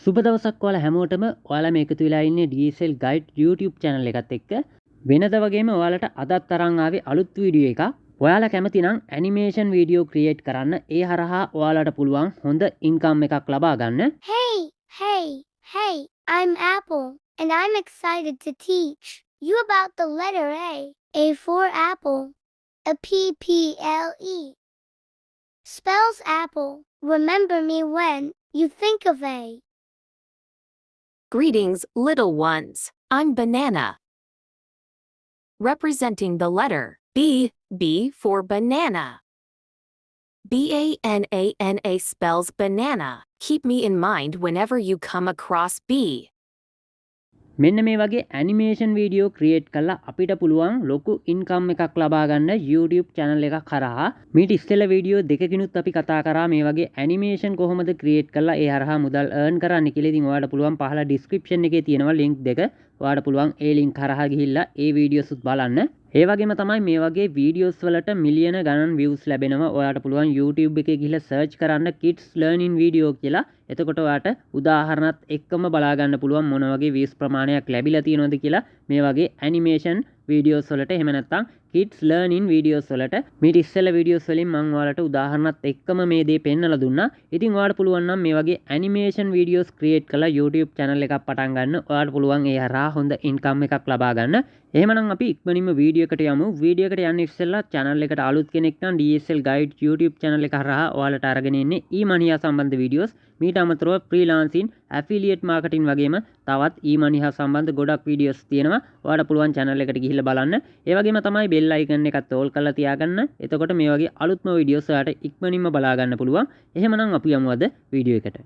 සුබ දවසක් ඔයාලා හැමෝටම. ඔයාලා මේ එකතු වෙලා ඉන්නේ DSL Guide YouTube channel එකත් එක්ක. වෙනද වගේම ඔයාලට අදත් තරම් ආවේ අලුත් වීඩියෝ එකක්. ඔයාලා කැමති නම් animation video create කරන්න ඒ හරහා ඔයාලට පුළුවන් හොඳ income එකක් ලබා ගන්න. Hey, I'm Apple, and I'm excited to teach you about the letter A. A for apple. A-P-P-L-E. Spells apple. Remember me when you think of A. Greetings, little ones. I'm Banana. Representing the letter B. B for banana. B-A-N-A-N-A spells banana. Keep me in mind whenever you come across B. මෙන්න මේ වගේ animation video create කරලා අපිට පුළුවන් ලොකු income එකක් ලබා ගන්න YouTube channel එකක් කරහා. මීට ඉස්සෙල්ලා වීඩියෝ දෙකකිනුත් අපි කතා කරා මේ වගේ animation කොහොමද create කරලා ඒ හරහා මුදල් earn කරන්න කියලා. ඉතින් ඔයාලට පුළුවන් පහළ description එකේ තියෙනවා link දෙක. ඔයාලට පුළුවන් ඒ link හරහා ගිහිල්ලා ඒ videos උත් බලන්න. ඒ වගේම තමයි මේ වගේ videos වලට මිලියන ගණන් views ලැබෙනවා. ඔයාලට පුළුවන් YouTube එකේ ගිහිල්ලා search කරන්න kids learning video කියලා. එතකොට ඔයාට උදාහරණත් එක්කම බලා ගන්න පුළුවන් මොන වගේ views ප්‍රමාණයක් ලැබිලා තියෙනවද කියලා මේ වගේ animation videos වලට. එහෙම නැත්නම් kids learning videos වලට මීට ඉස්සෙල්ලා videos වලින් මම ඔයාලට උදාහරණත් එක්කම මේ දේ පෙන්නලා දුන්නා. ඉතින් ඔයාලට පුළුවන් නම් මේ වගේ animation videos create කරලා YouTube channel එකක් පටන් ගන්න. ඔයාලට පුළුවන් ඒ හරහා හොඳ income එකක් ලබා ගන්න. එහෙමනම් අපි ඉක්මනින්ම වීඩියෝ එකට යමු. වීඩියෝ එකට යන්න ඉස්සෙල්ලා channel එකට අලුත් කෙනෙක් නම් DSL Guide YouTube channel එක හරහා ඔයාලට අරගෙන ඉන්නේ emoney සම්බන්ධ videos. මීට අමතරව freelancing, affiliate marketing වගේම තවත් emoney හා සම්බන්ධ ගොඩක් videos තියෙනවා. ඔයාලට පුළුවන් channel එකට ගිහිල්ලා බලන්න. ඒ වගේම තමයි bell icon එකත් ඕල් කරලා තියාගන්න. එතකොට මේ වගේ අලුත්ම videos ඔයාලට ඉක්මනින්ම බලා ගන්න පුළුවන්. එහෙමනම් අපි යමු අද වීඩියෝ එකට.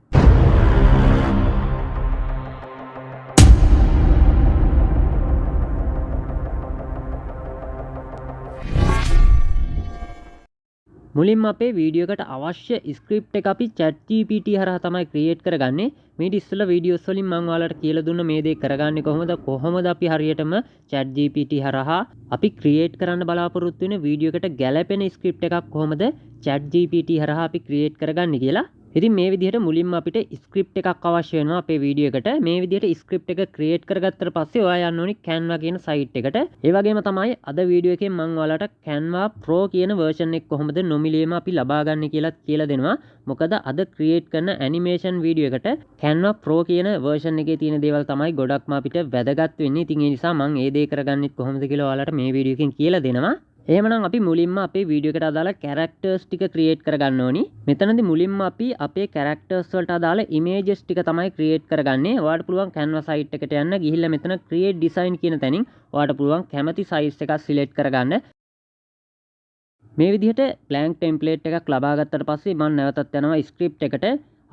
මුලින්ම අපේ වීඩියෝ එකට අවශ්‍ය ස්ක්‍රිප්ට් එක අපි chat GPT හරහා තමයි ක්‍රියේට් කරගන්නේ. මේ ඉස්සෙල්ලා වීඩියෝස් වලින් මම ඔයාලට කියලා දුන්න මේ දේ කරගන්නේ කොහොමද අපි හරියටම chat GPT හරහා අපි ක්‍රියේට් කරන්න බලාපොරොත්තු වෙන වීඩියෝ එකට ගැලපෙන ස්ක්‍රිප්ට් එකක් කොහොමද chat GPT හරහා අපි ක්‍රියේට් කරගන්නේ කියලා. ඉතින් මේ විදිහට මුලින්ම අපිට ස්ක්‍රිප්ට් එකක් අවශ්‍ය වෙනවා අපේ වීඩියෝ එකට. මේ විදිහට ස්ක්‍රිප්ට් එක ක්‍රියේට් කරගත්තට පස්සේ ඔයා යන්න ඕනි Canva කියන සයිට් එකට. ඒ වගේම තමයි අද වීඩියෝ එකෙන් මම ඔයාලට Canva Pro කියන version එක කොහොමද නොමිලේම අපි ලබා ගන්න කියලා දෙනවා. මොකද අද ක්‍රියේට් කරන animation වීඩියෝ එකට Canva Pro කියන version එකේ තියෙන දේවල් තමයි ගොඩක්ම අපිට වැදගත් වෙන්නේ. ඉතින් ඒ නිසා මම ඒ දේ කරගන්නෙත් කොහොමද කියලා ඔයාලට මේ වීඩියෝ එකෙන් කියලා දෙනවා. එහෙමනම් අපි මුලින්ම අපේ වීඩියෝ එකට අදාළ characters ටික create කරගන්න ඕනි. මෙතනදී මුලින්ම අපි අපේ characters වලට අදාළ images ටික තමයි create කරගන්නේ. ඔයාලට පුළුවන් Canva site එකට යන්න ගිහිල්ලා මෙතන create design කියන තැනින් ඔයාලට පුළුවන් කැමති size එකක් select කරගන්න. මේ විදිහට blank template එකක් ලබා ගත්තට පස්සේ මම නැවතත් යනවා script එකට.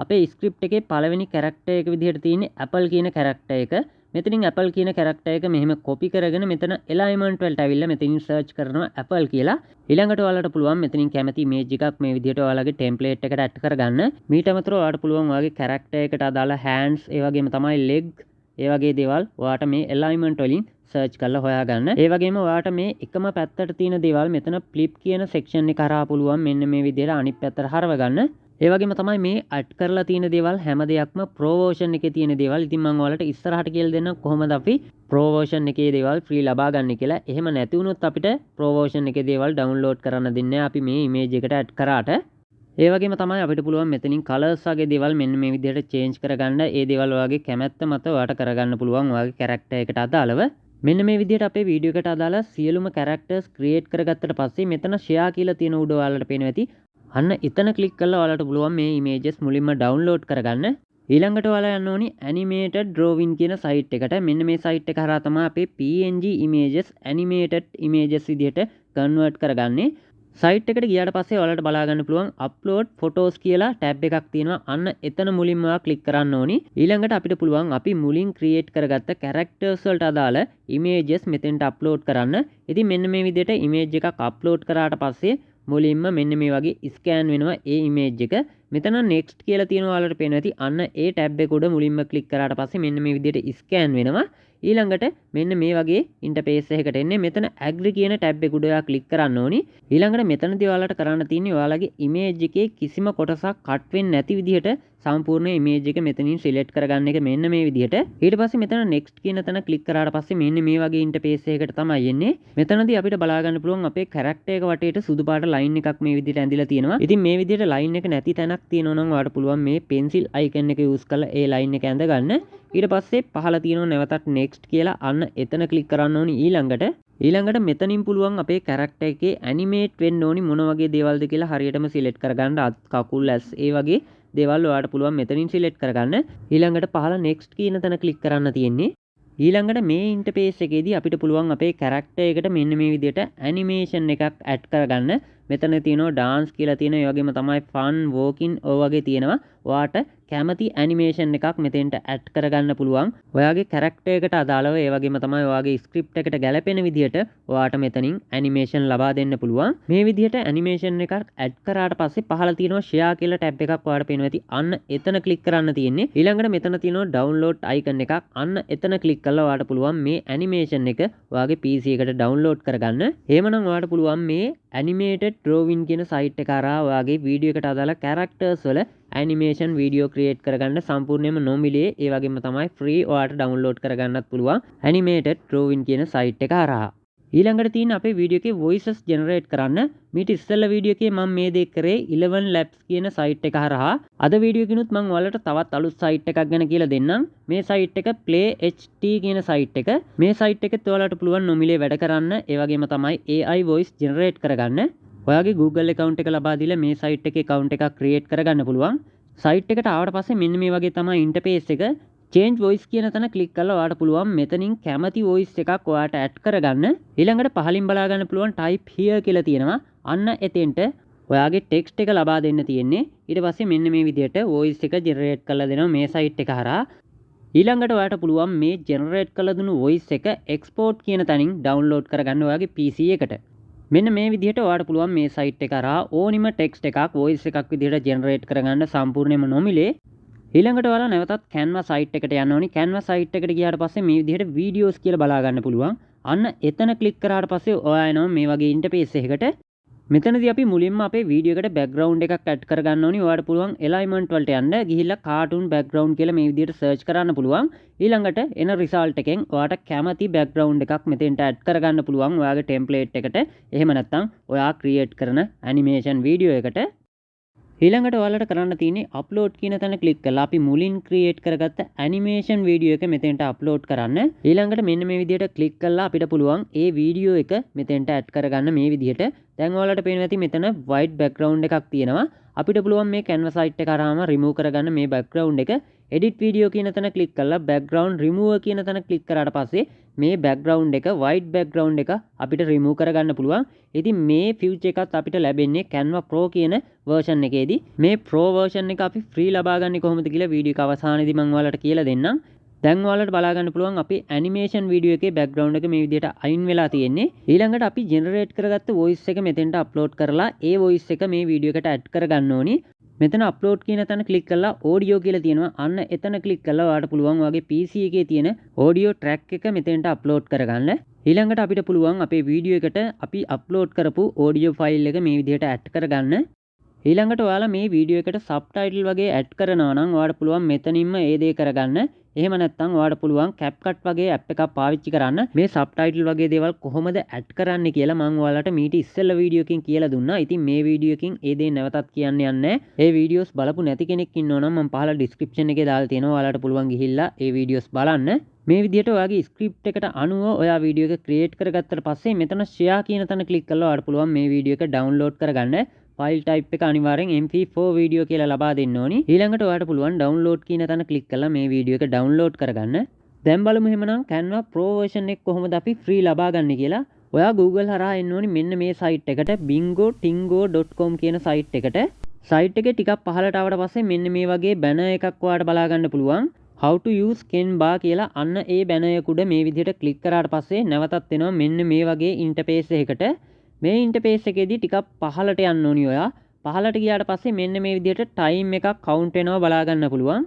අපේ script එකේ පළවෙනි character එක විදිහට තියෙන්නේ Apple කියන character එක. මෙතනින් Apple කියන character එක මෙහෙම copy කරගෙන මෙතන alignment වලට ඇවිල්ලා මෙතනින් search කරනවා Apple කියලා. ඊළඟට ඔයාලට පුළුවන් මෙතනින් කැමති image එකක් මේ විදිහට ඔයාලගේ template එකට add කරගන්න. මීට අමතරව ඔයාලට පුළුවන් ඔයාගේ character එකට අදාළ hands, ඒ වගේම තමයි leg, ඒ වගේ දේවල් ඔයාට මේ alignment වලින් search කරලා හොයාගන්න. ඒ වගේම ඔයාට මේ එකම පැත්තට තියෙන දේවල් මෙතන flip කියන section එක කරා පුළුවන් මෙන්න මේ විදිහට අනිත් පැත්තට හරව ගන්න. ඒ වගේම තමයි මේ add කරලා තියෙන දේවල් හැම දෙයක්ම pro version එකේ තියෙන දේවල්. ඉතින් මම ඔයාලට ඉස්සරහට කියලා දෙන්නම් කොහොමද අපි pro version එකේ දේවල් free ලබා ගන්න කියලා. එහෙම නැති වුණොත් අපිට pro version එකේ දේවල් download කරන්න දෙන්නේ අපි මේ image එකට add කරාට. ඒ වගේම තමයි අපිට පුළුවන් මෙතනින් colors වගේ දේවල් මෙන්න මේ විදිහට change කරගන්න. ඒ දේවල් ඔයාගේ කැමැත්ත මත ඔයාට කරගන්න පුළුවන් ඔයාගේ character එකට අදාළව. මෙන්න මේ විදිහට අපේ වීඩියෝ එකට අදාළ සියලුම characters create කරගත්තට පස්සේ මෙතන share කියලා තියෙන උඩ ඔයාලට පේනවා ඇති. අන්න එතන ක්ලික් කරලා ඔයාලට පුළුවන් මේ images මුලින්ම download කරගන්න. ඊළඟට ඔයාලා යන්න ඕනි animated drawing කියන site එකට. මෙන්න මේ site එක හරහා තමයි අපේ PNG images animated images විදිහට convert කරගන්නේ. site එකට ගියාට පස්සේ ඔයාලට බලා ගන්න පුළුවන් upload photos කියලා tab එකක් තියෙනවා. අන්න එතන මුලින්ම ඔයා ක්ලික් කරන්න ඕනි. ඊළඟට අපිට පුළුවන් අපි මුලින් create කරගත්ත characters වලට අදාළ images මෙතෙන්ට upload කරන්න. ඉතින් මෙන්න මේ විදිහට image එකක් upload කරාට පස්සේ මුලින්ම මෙන්න මේ වගේ ස්කෑන් වෙනවා ඒ image එක. මෙතන next කියලා තියෙනවා ඔයාලට පේනවා ඇති. අන්න ඒ tab එක උඩ මුලින්ම click කරාට පස්සේ මෙන්න මේ විදිහට scan වෙනවා. ඊළඟට මෙන්න මේ වගේ ඉන්ටර්ෆේස් එකකට එන්නේ. මෙතන agree කියන tab එක උඩ ඔයා click කරන්න ඕනි. ඊළඟට මෙතනදී ඔයාලට කරන්න තියෙන්නේ ඔයාලගේ image එකේ කිසිම කොටසක් cut වෙන්නේ නැති විදිහට සම්පූර්ණ image එක මෙතනින් select කරගන්න එක මෙන්න මේ විදිහට. ඊට පස්සේ මෙතන next කියන තැන click කරාට පස්සේ මෙන්න මේ වගේ ඉන්ටර්ෆේස් එකකට තමයි එන්නේ. මෙතනදී අපිට බලා ගන්න පුළුවන් අපේ character එක වටේට සුදු පාට line එකක් මේ විදිහට ඇඳිලා තියෙනවා. ඉතින් මේ විදිහට line එක නැති තැනක් තියෙනවා නම් ඔයාලට පුළුවන් මේ pencil icon එක use කරලා ඒ line එක ඇඳ ගන්න. ඊට පස්සේ පහළ තියෙනවා නැවතත් next කියලා අන්න එතන click කරන්න ඕනි. ඊළඟට මෙතනින් පුළුවන් අපේ character එකේ animate වෙන්න ඕනි මොන වගේ දේවල්ද කියලා හරියටම select කරගන්න. අත් කකුල් ඇස් ඒ වගේ දේවල් ඔයාලට පුළුවන් මෙතනින් select කරගන්න. ඊළඟට පහළ next කියන තැන click කරන්න තියෙන්නේ. ඊළඟට මේ ඉන්ටර්ෆේස් එකේදී අපිට පුළුවන් අපේ character එකට මෙන්න මේ විදිහට animation එකක් add කරගන්න. මෙතන තියෙනවා dance කියලා තියෙනවා. ඒ වගේම තමයි fun, walking ඔය වගේ තියෙනවා. ඔයාට කැමති animation එකක් මෙතෙන්ට add කරගන්න පුළුවන්. ඔයාගේ character එකට අදාළව ඒ වගේම තමයි ඔයාගේ script එකට ගැලපෙන විදිහට ඔයාට මෙතනින් animation ලබා දෙන්න පුළුවන්. මේ විදිහට animation එකක් add කරාට පස්සේ පහළ තියෙනවා share කියලා tab එකක් ඔයාලට පේනවා ඇති. අන්න එතන click කරන්න තියෙන්නේ. ඊළඟට මෙතන තියෙනවා download icon එකක්. අන්න එතන click කරලා ඔයාට පුළුවන් මේ animation එක ඔයාගේ PC එකට download කරගන්න. එහෙමනම් ඔයාට පුළුවන් මේ animated drawing කියන site එක හරහා ඔයාගේ වීඩියෝ එකට අදාළ characters වල animation video create කරගන්න සම්පූර්ණයෙන්ම නොමිලේ ඒ වගේම තමයි free ඔයාට download කරගන්නත් පුළුවන් animated drawing කියන site එක හරහා. ඊළඟට තියෙන අපේ වීඩියෝ එකේ voices generate කරන්න මීට ඉස්සෙල්ලා වීඩියෝ එකේ මම මේ දේ කරේ 11 labs කියන site එක හරහා. අද වීඩියෝ එකකිනුත් මම ඔයාලට තවත් අලුත් site එකක් ගැන කියලා දෙන්නම්. මේ site එක play ht කියන site එක. මේ site එකෙත් ඔයාලට පුළුවන් නොමිලේ වැඩ කරන්න. ඒ වගේම තමයි AI voice generate කරගන්න. ඔයාගේ Google account එක ලබා දීලා මේ site එකේ account එකක් create කරගන්න පුළුවන්. site එකට ආවට පස්සේ මෙන්න මේ වගේ තමයි interface එක. change voice කියන තැන click කරලා ඔයාට පුළුවන් මෙතනින් කැමති voice එකක් ඔයාට add කරගන්න. ඊළඟට පහලින් බලා ගන්න පුළුවන් type here කියලා තියෙනවා. අන්න එතෙන්ට ඔයාගේ text එක ලබා දෙන්න තියෙන්නේ. ඊට පස්සේ මෙන්න මේ විදිහට voice එක generate කරලා දෙනවා මේ site එක හරහා. ඊළඟට ඔයාට පුළුවන් මේ generate කරලා දුන්නු voice එක export කියන තැනින් download කරගන්න ඔයාගේ PC එකට. මෙන්න මේ විදිහට ඔයාට පුළුවන් මේ site එක හරහා ඕනිම text එකක් voice එකක් විදිහට generate කරගන්න සම්පූර්ණයෙන්ම නොමිලේ. ඊළඟට ඔයාලා නැවතත් Canva site එකට යන්න ඕනි. Canva site එකට ගියාට පස්සේ මේ විදිහට videos කියලා බලා ගන්න පුළුවන්. අන්න එතන click කරාට පස්සේ ඔයා එනවා මේ වගේ interface එකකට. මෙතනදී අපි මුලින්ම අපේ වීඩියෝ එකට background එකක් add කරගන්න ඕනි. ඔයාට පුළුවන් alignment වලට යන්න ගිහිල්ලා cartoon background කියලා මේ විදිහට search කරන්න පුළුවන්. ඊළඟට එන result එකෙන් ඔයාට කැමති background එකක් මෙතෙන්ට add කරගන්න පුළුවන් ඔයාගේ template එකට. එහෙම නැත්නම් ඔයා create කරන animation video එකට. ඊළඟට ඔයාලට කරන්න තියෙන්නේ upload කියන තැන click කරලා අපි මුලින් create කරගත්ත animation video එක මෙතෙන්ට upload කරන්න. ඊළඟට මෙන්න මේ විදිහට click කරලා අපිට පුළුවන් ඒ video එක මෙතෙන්ට add කරගන්න මේ විදිහට. දැන් ඔයාලට පේනවා ඇති මෙතන white background එකක් තියෙනවා. අපිට පුළුවන් මේ Canva site එක හරහාම remove කරගන්න මේ background එක. edit video කියන තැන click කරලා background remover කියන තැන click කරාට පස්සේ මේ background එක white background එක අපිට remove කරගන්න පුළුවන්. ඉතින් මේ feature එකත් අපිට ලැබෙන්නේ Canva Pro කියන version එකේදී. මේ Pro version එක අපි free ලබා ගන්න කොහොමද කියලා වීඩියෝ එක අවසානයේදී මම ඔයාලට කියලා දෙන්නම්. දැන් ඔයාලට බලා ගන්න පුළුවන් අපි animation video එකේ background එක මේ විදිහට අයින් වෙලා තියෙන්නේ. ඊළඟට අපි generate කරගත්ත voice එක මෙතෙන්ට upload කරලා ඒ voice එක මේ video එකට add කරගන්න ඕනි. මෙතන upload කියන තැන click කරලා audio කියලා තියෙනවා. අන්න එතන click කරලා ඔයාලට පුළුවන් ඔයාගේ PC එකේ තියෙන audio track එක මෙතෙන්ට upload කරගන්න. ඊළඟට අපිට පුළුවන් අපේ වීඩියෝ එකට අපි upload කරපු audio file එක මේ විදිහට add කරගන්න. ඊළඟට ඔයාලා මේ වීඩියෝ එකට subtitle වගේ add කරනවා නම් ඔයාලට පුළුවන් මෙතනින්ම ඒ දේ කරගන්න. එහෙම නැත්නම් ඔයාලට පුළුවන් CapCut වගේ app එකක් පාවිච්චි කරන්න. මේ subtitle වගේ දේවල් කොහොමද add කරන්නේ කියලා මම ඔයාලට මීට ඉස්සෙල්ලා වීඩියෝ එකකින් කියලා දුන්නා. ඉතින් මේ වීඩියෝ එකකින් ඒ දේ නැවතත් කියන්න යන්නේ. ඒ වීඩියෝස් බලපු නැති කෙනෙක් ඉන්නවා නම් මම පහළ description එකේ දාලා තියෙනවා. ඔයාලට පුළුවන් ගිහිල්ලා ඒ වීඩියෝස් බලන්න. මේ විදිහට ඔයාගේ script එකට අනුව ඔයා වීඩියෝ එක create කරගත්තට පස්සේ මෙතන share කියන තැන click කරලා ඔයාලට පුළුවන් මේ වීඩියෝ එක download කරගන්න. file type එක අනිවාර්යෙන් MP4 video කියලා ලබා දෙන්න ඕනි. ඊළඟට ඔයාලට පුළුවන් download කියන තැන click කරලා මේ වීඩියෝ එක download කරගන්න. දැන් බලමු එහෙමනම් Canva Pro version එක කොහොමද අපි free ලබා ගන්න කියලා. ඔයා Google හරහා එන්න ඕනි මෙන්න මේ site එකට bingotingo.com කියන site එකට. site එකේ ටිකක් පහළට ආවට පස්සේ මෙන්න මේ වගේ banner එකක් ඔයාලට බලා ගන්න පුළුවන්. how to use Canva කියලා අන්න ඒ banner එක උඩ මේ විදිහට click කරාට පස්සේ නැවතත් එනවා මෙන්න මේ වගේ interface එකකට. මේ ඉන්ටර්ෆේස් එකේදී ටිකක් පහළට යන්න ඕනි ඔයා. පහලට ගියාට පස්සේ මෙන්න මේ විදිහට ටයිම් එකක් කවුන්ට් වෙනවා බලා ගන්න පුළුවන්.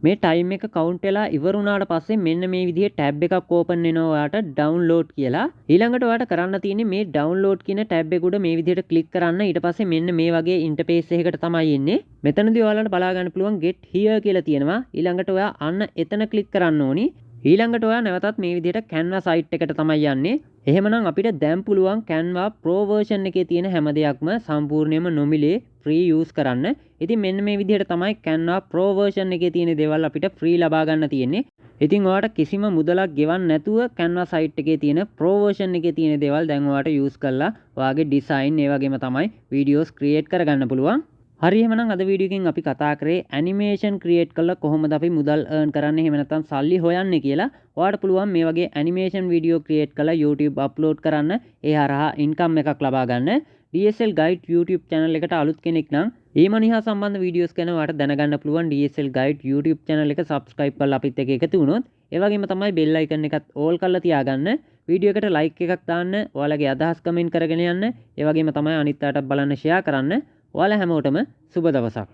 මේ ටයිම් එක කවුන්ට් වෙලා ඉවර වුණාට පස්සේ මෙන්න මේ විදිහේ ටැබ් එකක් ඕපන් වෙනවා ඔයාට ඩවුන්ලෝඩ් කියලා. ඊළඟට ඔයාට කරන්න තියෙන්නේ මේ ඩවුන්ලෝඩ් කියන ටැබ් එක උඩ මේ විදිහට ක්ලික් කරන්න. ඊට පස්සේ මෙන්න මේ වගේ ඉන්ටර්ෆේස් එකකට තමයි එන්නේ. මෙතනදී ඔයාලට බලා ගන්න පුළුවන් get here කියලා තියෙනවා. ඊළඟට ඔයා අන්න එතන ක්ලික් කරන්න ඕනි. ඊළඟට ඔයා නැවතත් මේ විදිහට Canva site එකට තමයි යන්නේ. එහෙමනම් අපිට දැන් පුළුවන් Canva Pro version එකේ තියෙන හැම දෙයක්ම සම්පූර්ණයෙන්ම නොමිලේ free use කරන්න. ඉතින් මෙන්න මේ විදිහට තමයි Canva Pro version එකේ තියෙන දේවල් අපිට free ලබා ගන්න තියෙන්නේ. ඉතින් ඔයාට කිසිම මුදලක් ගෙවන්න නැතුව Canva site එකේ තියෙන Pro version එකේ තියෙන දේවල් දැන් ඔයාට use කරලා ඔයාගේ design ඒ වගේම තමයි videos create කරගන්න පුළුවන්. හරි එහෙනම් අද වීඩියෝ එකෙන් අපි කතා කරේ ඇනිමේෂන් ක්‍රියේට් කරලා කොහොමද අපි මුදල් earn කරන්නේ එහෙම නැත්නම් සල්ලි හොයන්නේ කියලා. ඔයාලට පුළුවන් මේ වගේ ඇනිමේෂන් වීඩියෝ ක්‍රියේට් කරලා YouTube අප්ලෝඩ් කරන්න. ඒ හරහා ඉන්කම් එකක් ලබා ගන්න. DSL Guide YouTube channel එකට අලුත් කෙනෙක් නම් emoney හා සම්බන්ධ වීඩියෝස් ගැන ඔයාලට දැනගන්න පුළුවන් DSL Guide YouTube channel එක subscribe කරලා අපිත් එක්ක එකතු වුණොත්. ඒ වගේම තමයි bell icon එකත් all කරලා තියාගන්න. වීඩියෝ එකට like එකක් දාන්න. ඔයාලගේ අදහස් කමෙන්ට් කරගෙන යන්න. ඒ වගේම තමයි අනිත් අයටත් බලන්න share කරන්න. ඔයාලා හැමෝටම සුබ දවසක්.